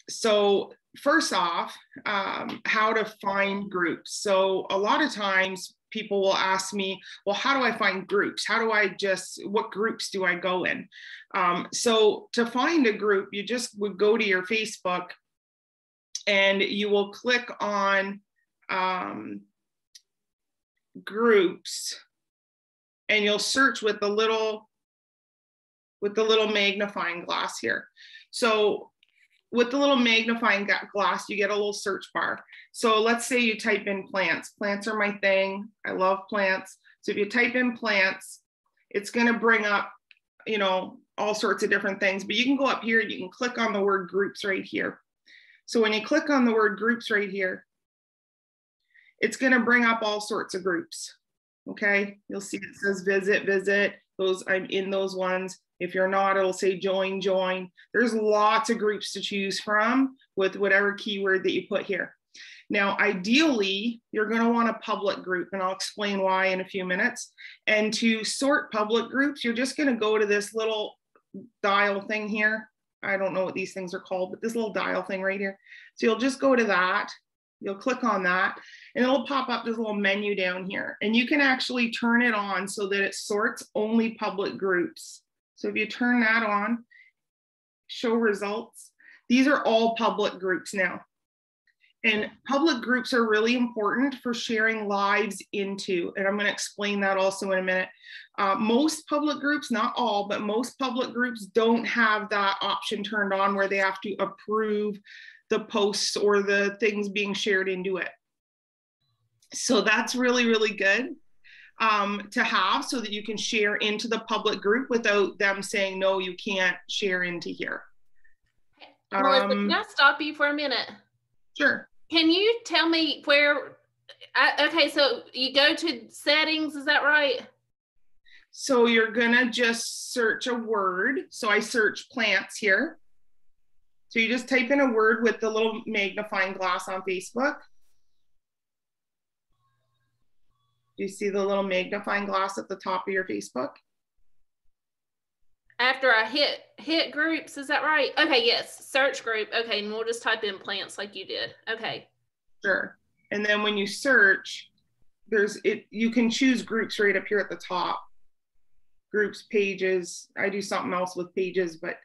So first off, how to find groups. So a lot of times people will ask me, well, how do I find groups? What groups do I go in? So to find a group, you just would go to your Facebook and you will click on groups, and you'll search with the little magnifying glass here. So with the little magnifying glass, you get a little search bar. So let's say you type in plants. Plants are my thing. I love plants. So if you type in plants, it's going to bring up, you know, all sorts of different things. But you can go up here and you can click on the word groups right here. So when you click on the word groups right here, it's going to bring up all sorts of groups. Okay, you'll see it says visit. Those, I'm in those ones. If you're not, it'll say join. There's lots of groups to choose from with whatever keyword that you put here. Now, ideally, you're going to want a public group, and I'll explain why in a few minutes. And to sort public groups, you're just going to go to this little dial thing here. I don't know what these things are called, but this little dial thing right here. So you'll just go to that. You'll click on that, and it'll pop up this little menu down here. And you can actually turn it on so that it sorts only public groups. So if you turn that on, show results, these are all public groups now. And public groups are really important for sharing lives into, and I'm going to explain that also in a minute. Most public groups, not all, but most public groups don't have that option turned on where they have to approve the posts or the things being shared into it. So that's really, really good to have so that you can share into the public group without them saying, no, you can't share into here. Melissa, can I stop you for a minute? Sure. Can you tell me where, okay, so you go to settings, is that right? So you're gonna just search a word. So I search plants here. So you just type in a word with the little magnifying glass on Facebook. Do you see the little magnifying glass at the top of your Facebook? After I hit groups, is that right? Okay, yes, search group. Okay, and we'll just type in plants like you did. Okay. Sure. And then when you search, you can choose groups right up here at the top. Groups, pages. I do something else with pages, but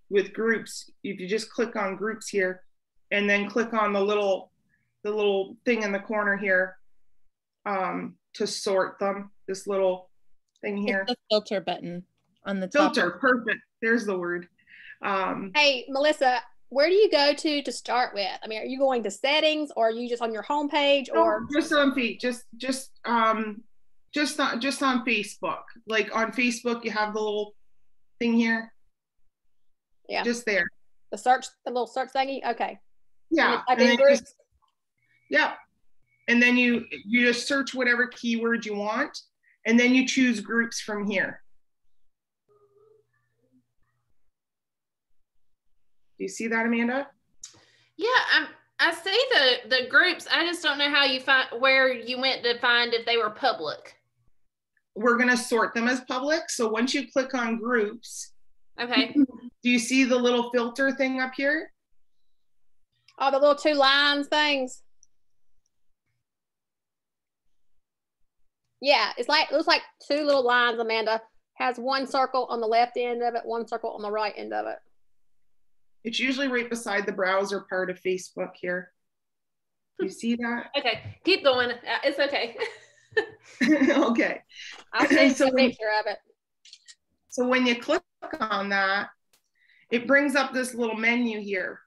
with groups, if you just click on groups here and then click on the little thing in the corner here to sort them, this little thing here. It's the filter button on the top. Filter, perfect. There's the word. Hey, Melissa, where do you go to start with? I mean, are you going to settings, or are you just on your home page, or just on feed? Just on Facebook. Like on Facebook, you have the little thing here. Yeah. Just there. The little search thingy. Okay. Yeah. And then groups. Yeah. And then you just search whatever keyword you want, and then you choose groups from here. Do you see that, Amanda? Yeah, I see the groups. I just don't know how you find where you went to find if they were public. We're going to sort them as public. So once you click on groups, okay. Do you see the little filter thing up here? Oh, the little two lines things. Yeah, it looks like two little lines. Amanda has one circle on the left end of it, one circle on the right end of it. It's usually right beside the browser part of Facebook here. You see that? Okay, keep going. It's okay. Okay. I'll take a picture of it. So when you click on that, it brings up this little menu here,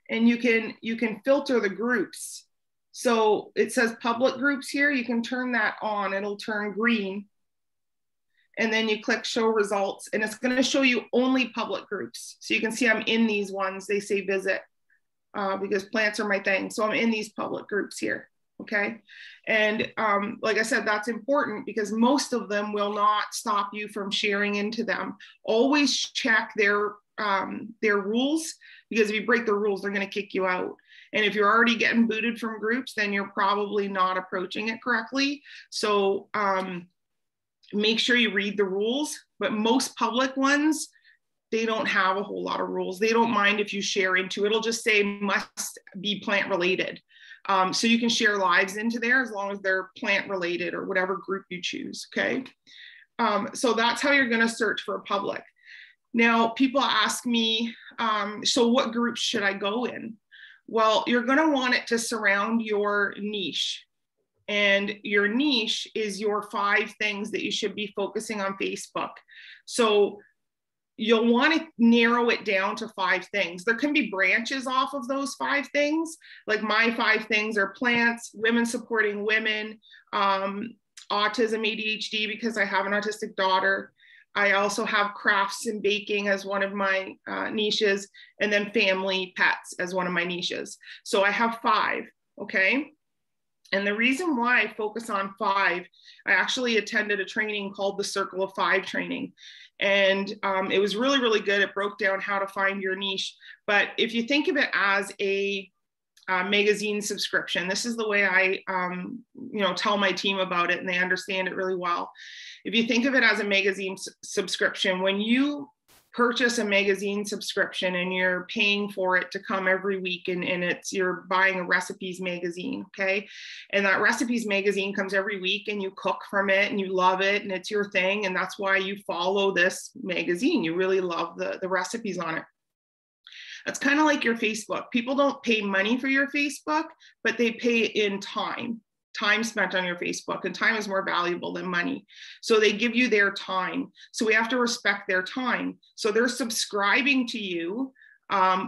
and you can filter the groups. So it says public groups here. You can turn that on. It'll turn green. And then you click show results, and it's going to show you only public groups. So you can see I'm in these ones. They say visit because plants are my thing. So I'm in these public groups here. Okay. And like I said, that's important because most of them will not stop you from sharing into them. Always check their rules, because if you break the rules, they're going to kick you out. And if you're already getting booted from groups, then you're probably not approaching it correctly. So make sure you read the rules, but most public ones, they don't have a whole lot of rules. They don't mind if you share into it. It'll just say must be plant related. So you can share lives into there as long as they're plant related or whatever group you choose, okay? So that's how you're gonna search for a public. Now, people ask me, so what groups should I go in? Well, you're gonna want it to surround your niche. And your niche is your 5 things that you should be focusing on Facebook. So you'll want to narrow it down to 5 things. There can be branches off of those 5 things. Like my 5 things are plants, women supporting women, autism, ADHD, because I have an autistic daughter. I also have crafts and baking as one of my niches, and then family pets as one of my niches. So I have 5, okay? And the reason why I focus on 5, I actually attended a training called the Circle of 5 training. And it was really, really good. It broke down how to find your niche. But if you think of it as a magazine subscription, this is the way I tell my team about it, and they understand it really well. If you think of it as a magazine subscription, when you purchase a magazine subscription and you're paying for it to come every week, and you're buying a recipes magazine, okay? And that recipes magazine comes every week and you cook from it and you love it and it's your thing, and that's why you follow this magazine. You really love the recipes on it. That's kind of like your Facebook. People don't pay money for your Facebook, but they pay in time spent on your Facebook, and time is more valuable than money. So they give you their time. So we have to respect their time. So they're subscribing to you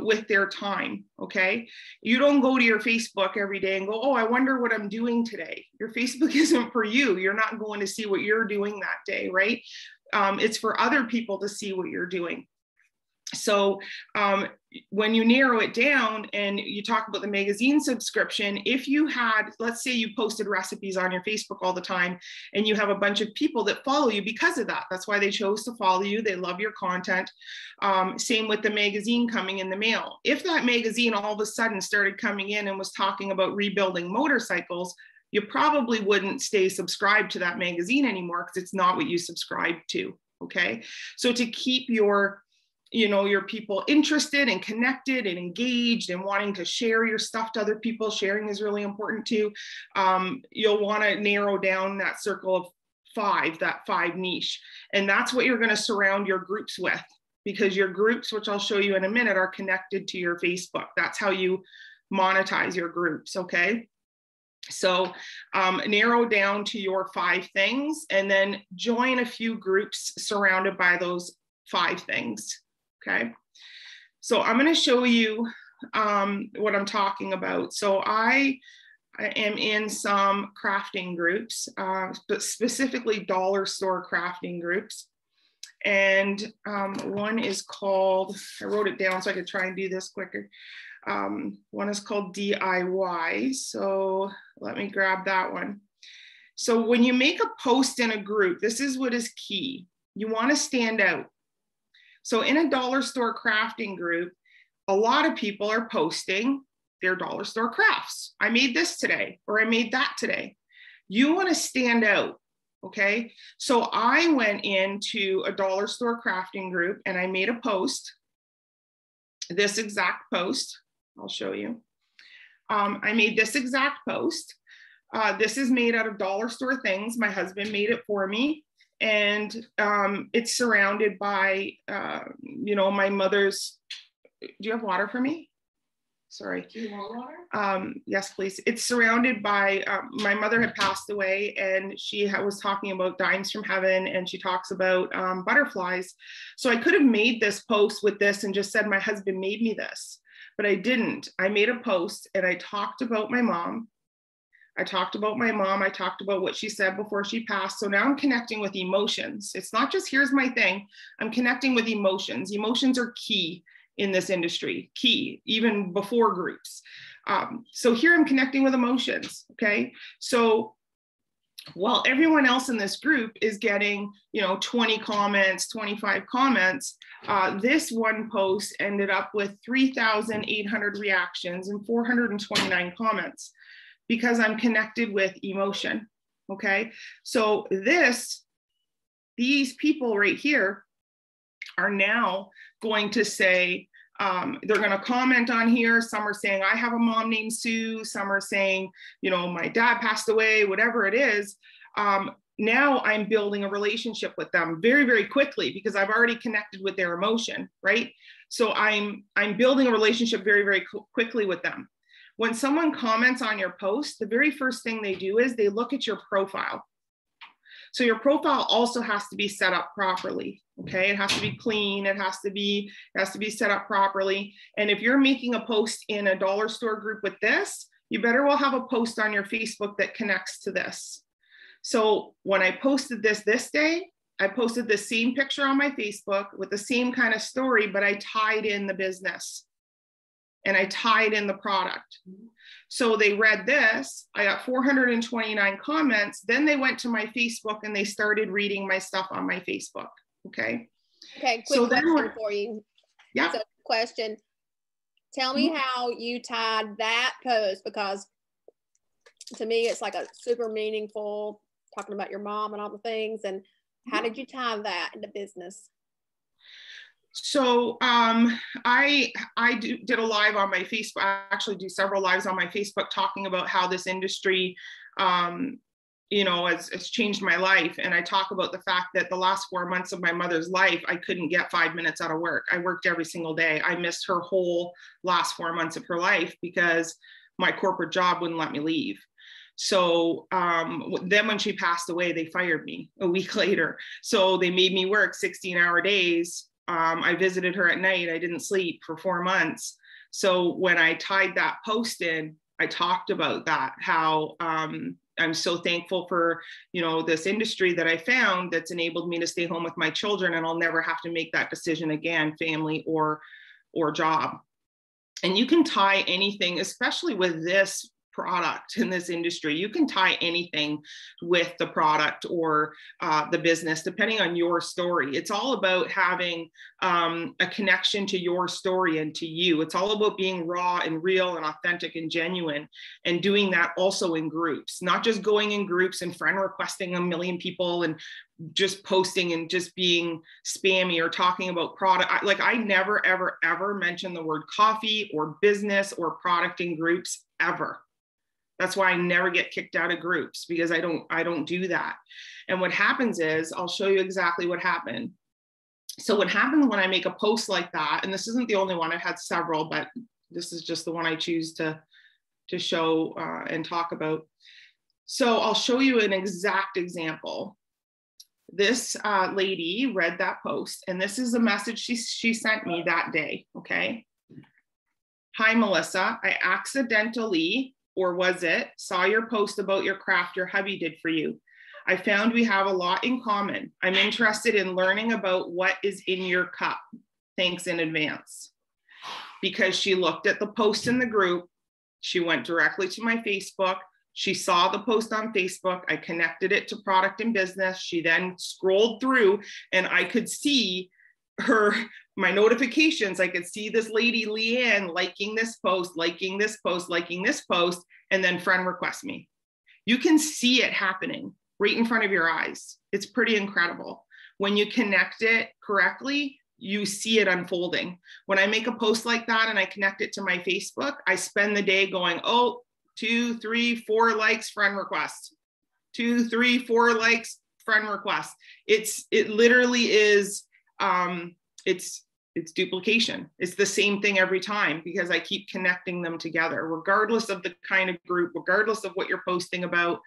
with their time, okay? You don't go to your Facebook every day and go, oh, I wonder what I'm doing today. Your Facebook isn't for you. You're not going to see what you're doing that day, right? It's for other people to see what you're doing. So when you narrow it down and you talk about the magazine subscription, if you had, let's say you posted recipes on your Facebook all the time and you have a bunch of people that follow you because of that, that's why they chose to follow you, they love your content. Same with the magazine coming in the mail. If that magazine all of a sudden started coming in and was talking about rebuilding motorcycles, you probably wouldn't stay subscribed to that magazine anymore because it's not what you subscribe to, okay? So to keep your people interested and connected and engaged and wanting to share your stuff to other people, sharing is really important too. You'll want to narrow down that circle of 5, that 5 niche. And that's what you're going to surround your groups with, because your groups, which I'll show you in a minute, are connected to your Facebook. That's how you monetize your groups, okay? So narrow down to your 5 things and then join a few groups surrounded by those 5 things. Okay, so I'm going to show you what I'm talking about. So I am in some crafting groups, but specifically dollar store crafting groups. And one is called, I wrote it down so I could try and do this quicker. One is called DIY. So let me grab that one. So when you make a post in a group, this is what is key. You want to stand out. So in a dollar store crafting group, a lot of people are posting their dollar store crafts. I made this today, or I made that today. You want to stand out, okay? So I went into a dollar store crafting group and I made a post, this exact post. I'll show you. I made this exact post. This is made out of dollar store things. My husband made it for me. And it's surrounded by, my mother's, do you have water for me? Sorry. Do you want water? Yes, please. It's surrounded by, my mother had passed away and she was talking about dimes from heaven, and she talks about butterflies. So I could have made this post with this and just said, my husband made me this, but I didn't. I made a post and I talked about my mom. I talked about what she said before she passed. So now I'm connecting with emotions. It's not just here's my thing. I'm connecting with emotions. Emotions are key in this industry, key, even before groups. So here I'm connecting with emotions, okay? So while everyone else in this group is getting, 20 comments, 25 comments, this one post ended up with 3,800 reactions and 429 comments. Because I'm connected with emotion, okay? So these people right here are now going to say, they're going to comment on here. Some are saying, I have a mom named Sue. Some are saying, you know, my dad passed away, whatever it is. Now I'm building a relationship with them very, very quickly because I've already connected with their emotion, right? So I'm building a relationship very, very quickly with them. When someone comments on your post, the very first thing they do is they look at your profile. So your profile also has to be set up properly. Okay, it has to be clean. It has to be set up properly. And if you're making a post in a dollar store group with this, you better well have a post on your Facebook that connects to this. So when I posted this day, I posted the same picture on my Facebook with the same kind of story, but I tied in the business and I tied in the product. So they read this, I got 429 comments. Then they went to my Facebook and they started reading my stuff on my Facebook. Okay. Okay, quick question for you. Yeah. So question, tell me how you tied that post, because to me, it's like a super meaningful, talking about your mom and all the things. And how did you tie that into business? So I did a live on my Facebook. I actually do several lives on my Facebook talking about how this industry, you know, has changed my life. And I talk about the fact that the last 4 months of my mother's life, I couldn't get 5 minutes out of work. I worked every single day. I missed her whole last 4 months of her life because my corporate job wouldn't let me leave. So then when she passed away, they fired me a week later. So they made me work 16-hour days. I visited her at night. I didn't sleep for 4 months. So when I tied that post in, I talked about that, how I'm so thankful for, you know, this industry that I found that's enabled me to stay home with my children, and I'll never have to make that decision again, family or job. And you can tie anything, especially with this product in this industry, you can tie anything with the product or the business, depending on your story. It's all about having a connection to your story and to you. It's all about being raw and real and authentic and genuine, and doing that also in groups, not just going in groups and friend requesting a million people and just posting and just being spammy or talking about product. Like I never, ever, ever mention the word coffee or business or product in groups ever. That's why I never get kicked out of groups, because I don't do that. And what happens is, I'll show you exactly what happened. So what happens when I make a post like that, and this isn't the only one, I've had several, but this is just the one I choose to show and talk about. So I'll show you an exact example. This lady read that post, and this is the message she sent me that day, okay? Hi, Melissa, I accidentally, or was it, saw your post about your craft your hubby did for you. I found we have a lot in common. I'm interested in learning about what is in your cup. Thanks in advance. Because she looked at the post in the group, she went directly to my Facebook, she saw the post on Facebook, I connected it to product and business, she then scrolled through and I could see my notifications. I could see this lady, Leanne, liking this post, liking this post, liking this post, and then friend request me. You can see it happening right in front of your eyes. It's pretty incredible. When you connect it correctly, you see it unfolding. When I make a post like that and I connect it to my Facebook, I spend the day going, oh, 2, 3, 4 likes, friend request. 2, 3, 4 likes, friend request. It literally is, it's duplication. It's the same thing every time, because I keep connecting them together, regardless of the kind of group, regardless of what you're posting about.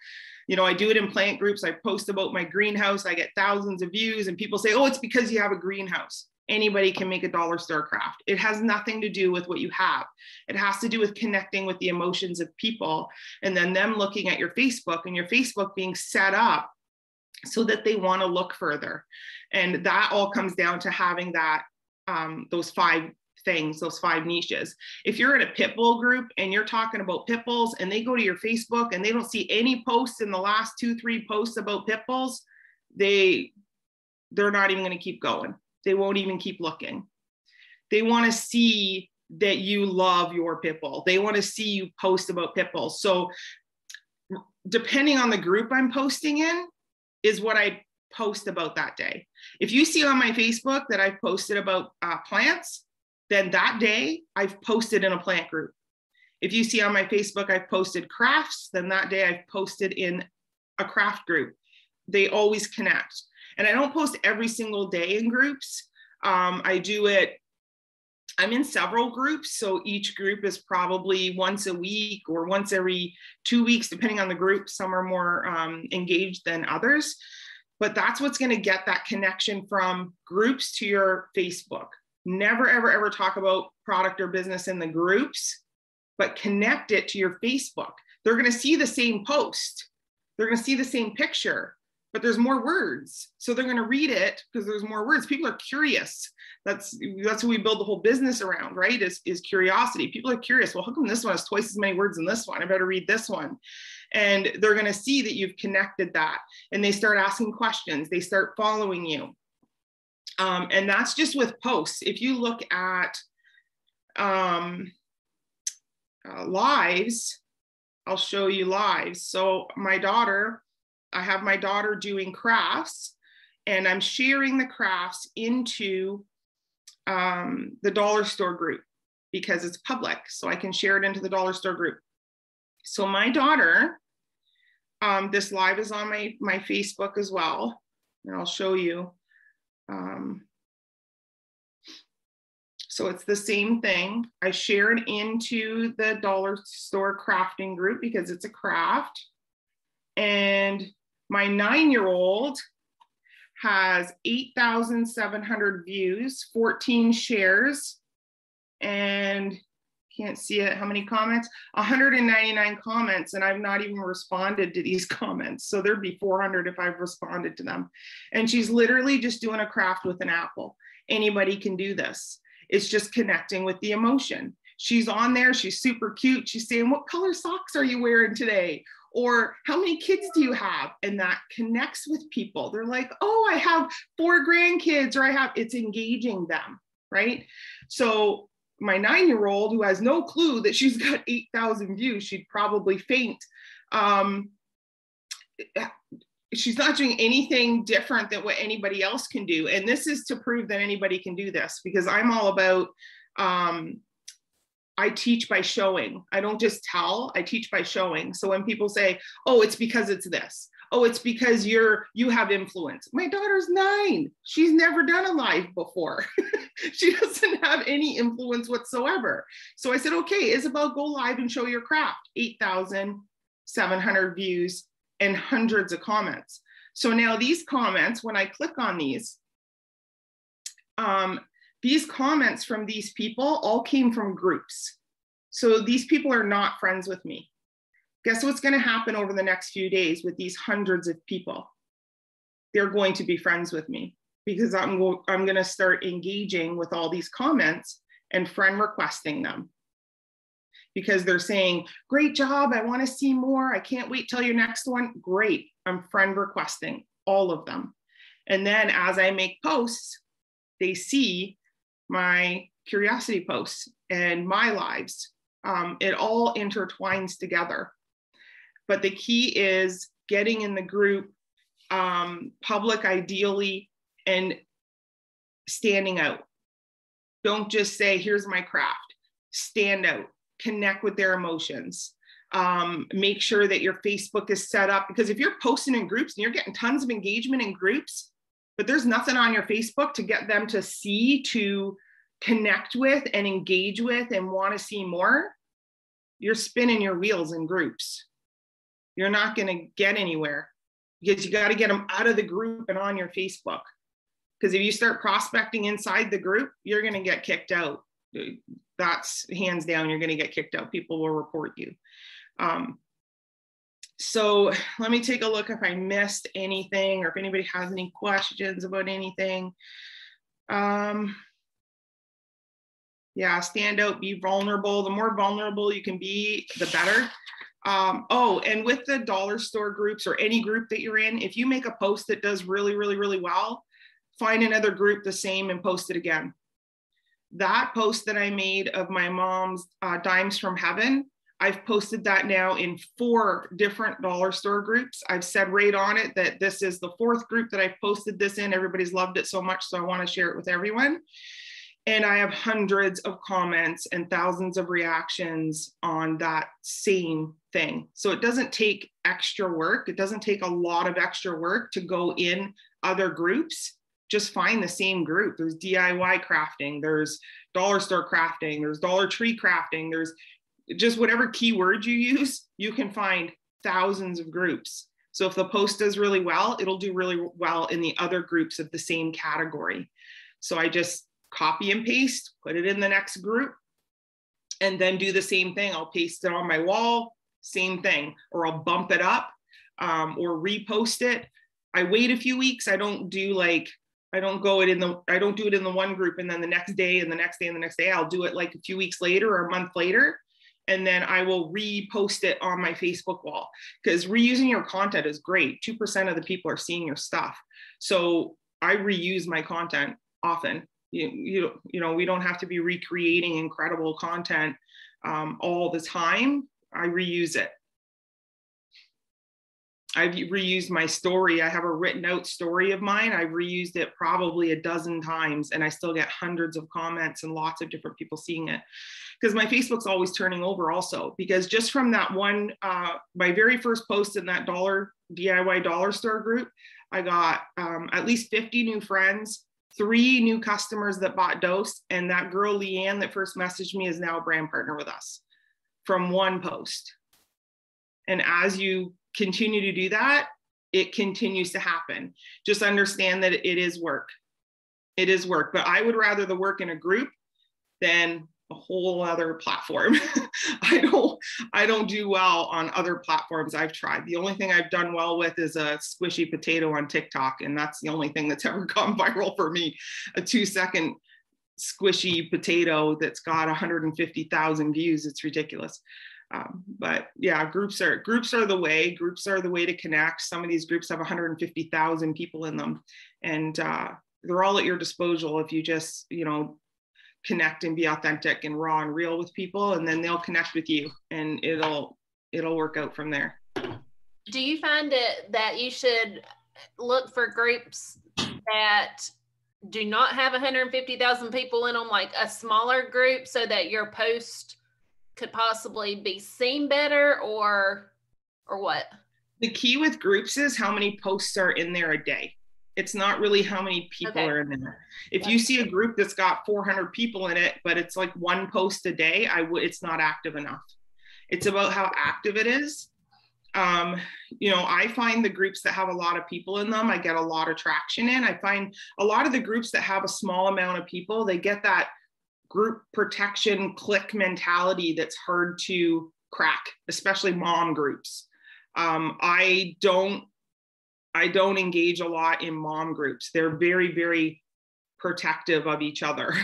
You know, I do it in plant groups. I post about my greenhouse. I get thousands of views, and people say, oh, it's because you have a greenhouse. Anybody can make a dollar store craft. It has nothing to do with what you have. It has to do with connecting with the emotions of people, and then them looking at your Facebook, and your Facebook being set up so that they want to look further. And that all comes down to having that, those 5 things, those 5 niches. If you're in a pit bull group and you're talking about pit bulls and they go to your Facebook and they don't see any posts in the last 2-3 posts about pit bulls, they're not even going to keep going. They won't even keep looking. They want to see that you love your pit bull. They want to see you post about pit bulls. So depending on the group I'm posting in is what I post about that day. If you see on my Facebook that I've posted about plants, then that day I've posted in a plant group. If you see on my Facebook I've posted crafts, then that day I've posted in a craft group. They always connect. And I don't post every single day in groups. I do it, I'm in several groups. So each group is probably once a week or once every 2 weeks, depending on the group. Some are more engaged than others. But that's what's going to get that connection from groups to your Facebook. Never, ever, ever talk about product or business in the groups, but connect it to your Facebook. They're going to see the same post. They're going to see the same picture, but there's more words. So they're going to read it because there's more words. People are curious. That's what we build the whole business around, right? Is curiosity. People are curious. Well, how come this one has twice as many words than this one? I better read this one. And they're going to see that you've connected that, and they start asking questions. They start following you. And that's just with posts. If you look at lives, I'll show you lives. So I have my daughter doing crafts, and I'm sharing the crafts into the dollar store group because it's public. So I can share it into the dollar store group. So my daughter, this live is on my Facebook as well, and I'll show you. So it's the same thing. I share it into the dollar store crafting group because it's a craft. And my 9-year-old has 8,700 views, 14 shares, and can't see it, how many comments? 199 comments, and I've not even responded to these comments. So there'd be 400 if I've responded to them. And she's literally just doing a craft with an apple. Anybody can do this. It's just connecting with the emotion. She's on there, she's super cute. She's saying, what color socks are you wearing today? Or how many kids do you have? And that connects with people. They're like, oh, I have 4 grandkids, or it's engaging them, right? So my 9-year-old, who has no clue that she's got 8,000 views, she'd probably faint. She's not doing anything different than what anybody else can do. And this is to prove that anybody can do this, because I'm all about, I teach by showing. I don't just tell, I teach by showing. So when people say, oh, it's because it's this. Oh, it's because you have influence. My daughter's 9. She's never done a live before. She doesn't have any influence whatsoever. So I said, okay, Isabel, go live and show your craft. 8,700 views and hundreds of comments. So now these comments, when I click on these comments from these people all came from groups. So these people are not friends with me. Guess what's going to happen over the next few days with these hundreds of people? They're going to be friends with me because I'm going to start engaging with all these comments and friend requesting them. Because they're saying, great job, I want to see more, I can't wait till your next one. Great, I'm friend requesting all of them. And then as I make posts, they see my curiosity posts and my lives. It all intertwines together. But the key is getting in the group, public ideally, and standing out. Don't just say, here's my craft. Stand out. Connect with their emotions. Make sure that your Facebook is set up, because if you're posting in groups and you're getting tons of engagement in groups, but there's nothing on your Facebook to get them to see, to connect with and engage with and want to see more, you're spinning your wheels in groups. You're not going to get anywhere, because you got to get them out of the group and on your Facebook. Because if you start prospecting inside the group, you're going to get kicked out. That's hands down, you're going to get kicked out. People will report you. So let me take a look if I missed anything or if anybody has any questions about anything. Yeah, stand out, be vulnerable. The more vulnerable you can be, the better. Oh, and with the dollar store groups or any group that you're in, if you make a post that does really, really, really well, find another group the same and post it again. That post that I made of my mom's dimes from heaven, I've posted that now in 4 different dollar store groups. I've said right on it that this is the 4th group that I've posted this in. Everybody's loved it so much, so I want to share it with everyone. And I have hundreds of comments and thousands of reactions on that same thing. So it doesn't take extra work. It doesn't take a lot of extra work to go in other groups. Just find the same group. There's DIY crafting, there's dollar store crafting, there's Dollar Tree crafting, there's just whatever keyword you use, you can find thousands of groups. So if the post does really well, it'll do really well in the other groups of the same category. So I just copy and paste, put it in the next group, and then do the same thing. I'll paste it on my wall, same thing, or I'll bump it up or repost it. I wait a few weeks. I don't do it in the one group and then the next day and the next day and the next day. I'll do it like a few weeks later or a month later. And then I will repost it on my Facebook wall, because reusing your content is great. 2% of the people are seeing your stuff. So I reuse my content often. You know, we don't have to be recreating incredible content all the time. I reuse it. I've reused my story. I have a written out story of mine. I've reused it probably a dozen times, and I still get hundreds of comments and lots of different people seeing it. Because my Facebook's always turning over also, because just from that one, my very first post in that DIY dollar store group, I got at least 50 new friends, 3 new customers that bought Dose, and that girl Leanne that first messaged me is now a brand partner with us from one post. And as you continue to do that, it continues to happen. Just understand that it is work. It is work, but I would rather the work in a group than a whole other platform. I don't do well on other platforms I've tried. The only thing I've done well with is a squishy potato on TikTok, and that's the only thing that's ever gone viral for me. A 2-second squishy potato that's got 150,000 views. It's ridiculous. But yeah, groups are the way. Groups are the way to connect. Some of these groups have 150,000 people in them, and they're all at your disposal if you just, you know, connect and be authentic and raw and real with people, and then they'll connect with you, and it'll work out from there. Do you find it that you should look for groups that do not have 150,000 people in them, like a smaller group, so that your post could possibly be seen better, or what? The key with groups is how many posts are in there a day. It's not really how many people are in there. If you see a group that's got 400 people in it, but it's like 1 post a day, it's not active enough. It's about how active it is. You know, I find the groups that have a lot of people in them, I get a lot of traction in. I find a lot of the groups that have a small amount of people, they get that group protection click mentality that's hard to crack, especially mom groups. I don't engage a lot in mom groups. They're very, very protective of each other.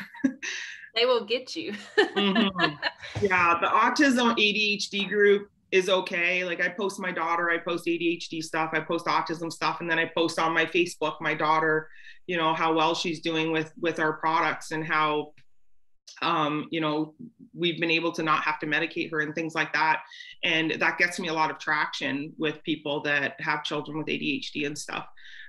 They will get you. Mm-hmm. Yeah, the autism ADHD group is okay. Like I post my daughter, I post ADHD stuff, I post autism stuff, and then I post on my Facebook my daughter, you know, how well she's doing with our products, and how you know, we've been able to not have to medicate her and things like that. And that gets me a lot of traction with people that have children with ADHD and stuff.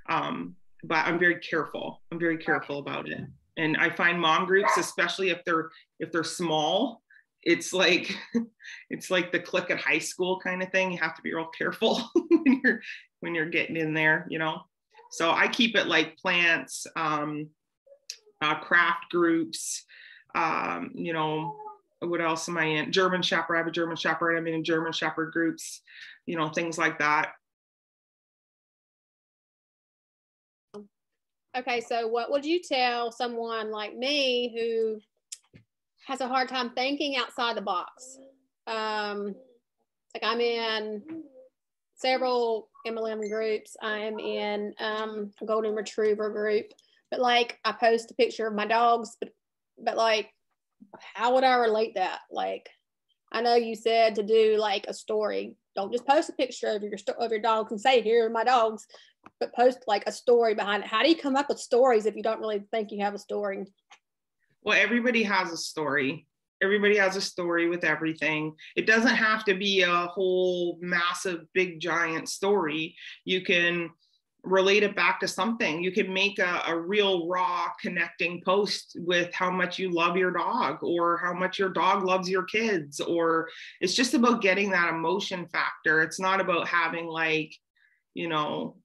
But I'm very careful. I'm very careful about it. And I find mom groups, especially if they're small, it's like the clique at high school kind of thing. You have to be real careful when you're getting in there, you know. So I keep it like plants, craft groups, you know, what else am I in? German Shepherd. I have a German Shepherd. I'm in German Shepherd groups, you know, things like that. Okay, so what would you tell someone like me who has a hard time thinking outside the box? Like I'm in several MLM groups. I'm in a golden retriever group, but like I post a picture of my dogs, but like, how would I relate that? Like, I know you said to do like a story. Don't just post a picture of your dogs and say, here are my dogs, but post like a story behind it. How do you come up with stories if you don't really think you have a story? Well, everybody has a story. Everybody has a story with everything. It doesn't have to be a whole massive, big, giant story. You can relate it back to something. You can make a real raw connecting post with how much you love your dog, or how much your dog loves your kids, or it's just about getting that emotion factor. It's not about having like, you know,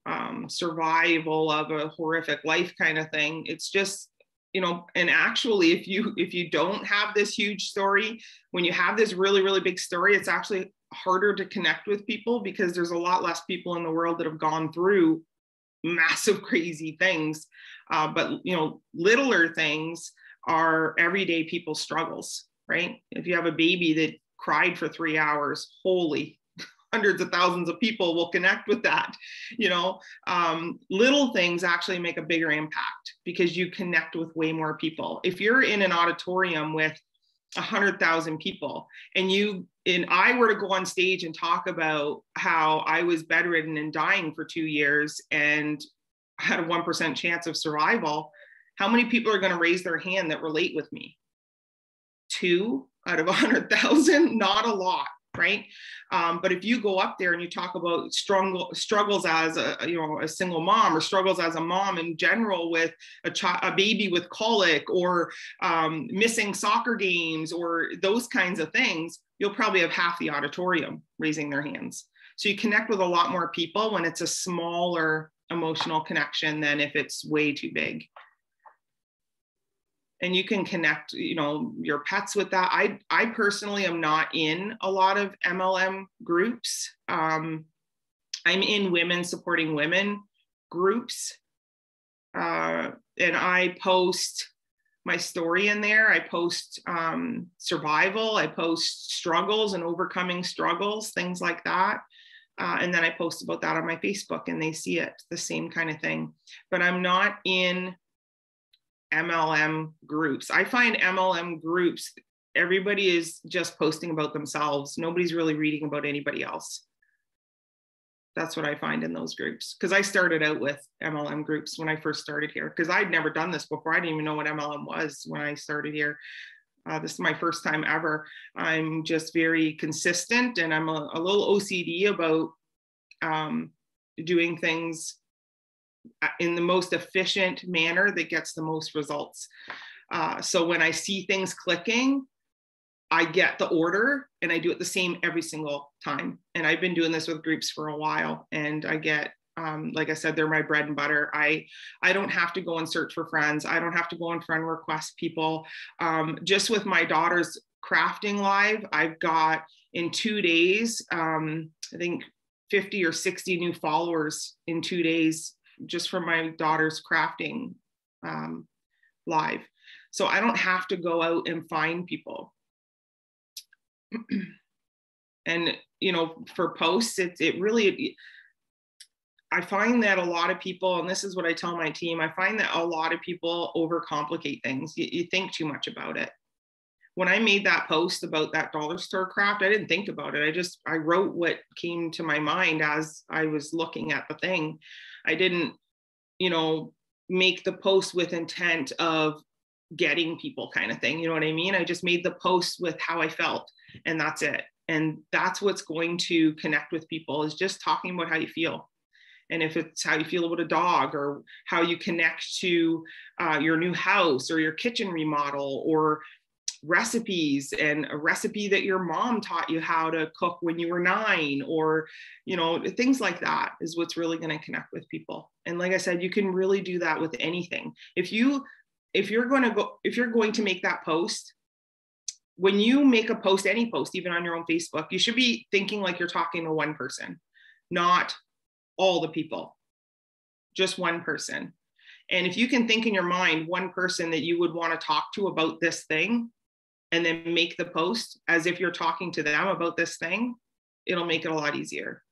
survival of a horrific life kind of thing. It's just, you know, and actually if you don't have this huge story, when you have this really, really big story, it's actually harder to connect with people, because there's a lot less people in the world that have gone through massive crazy things, but you know, littler things are everyday people's struggles, right? If you have a baby that cried for 3 hours, holy, hundreds of thousands of people will connect with that. You know, little things actually make a bigger impact because you connect with way more people. If you're in an auditorium with 100,000 people and I were to go on stage and talk about how I was bedridden and dying for 2 years and had a 1% chance of survival, how many people are going to raise their hand that relate with me? 2 out of 100,000? Not a lot, right? But if you go up there and you talk about struggles as a single mom, or struggles as a mom in general with a baby with colic, or missing soccer games, or those kinds of things, you'll probably have half the auditorium raising their hands. So you connect with a lot more people when it's a smaller emotional connection than if it's way too big. And you can connect, you know, your pets with that. I personally am not in a lot of MLM groups. I'm in women supporting women groups. And I post my story in there. I post survival. I post struggles and overcoming struggles, things like that. And then I post about that on my Facebook, and they see it, the same kind of thing. But I'm not in MLM groups. I find MLM groups, everybody is just posting about themselves. Nobody's really reading about anybody else. That's what I find in those groups. Because I started out with MLM groups when I first started here, because I'd never done this before. I didn't even know what MLM was when I started here. This is my first time ever. I'm just very consistent, and I'm a little OCD about doing things in the most efficient manner that gets the most results. So when I see things clicking, I get the order and I do it the same every single time. And I've been doing this with groups for a while, and I get, like I said, they're my bread and butter. I don't have to go and search for friends. I don't have to go and friend request people. Just with my daughter's crafting live, I've got in 2 days, I think 50 or 60 new followers in 2 days, just from my daughter's crafting live. So I don't have to go out and find people. And, you know, for posts, it really, I find that a lot of people, and this is what I tell my team, I find that a lot of people overcomplicate things. You think too much about it. When I made that post about that dollar store craft, I didn't think about it. I wrote what came to my mind as I was looking at the thing. I didn't, you know, make the post with intent of getting people kind of thing. You know what I mean? I just made the post with how I felt, and that's it. And that's what's going to connect with people, is just talking about how you feel. And if it's how you feel about a dog, or how you connect to your new house, or your kitchen remodel, or recipes, and a recipe that your mom taught you how to cook when you were 9, or, you know, things like that is what's really going to connect with people. And like I said, you can really do that with anything. If you're going to make that post, when you make a post, any post, even on your own Facebook, you should be thinking like you're talking to one person, not all the people, just one person. And if you can think in your mind one person that you would want to talk to about this thing, and then make the post as if you're talking to them about this thing, it'll make it a lot easier.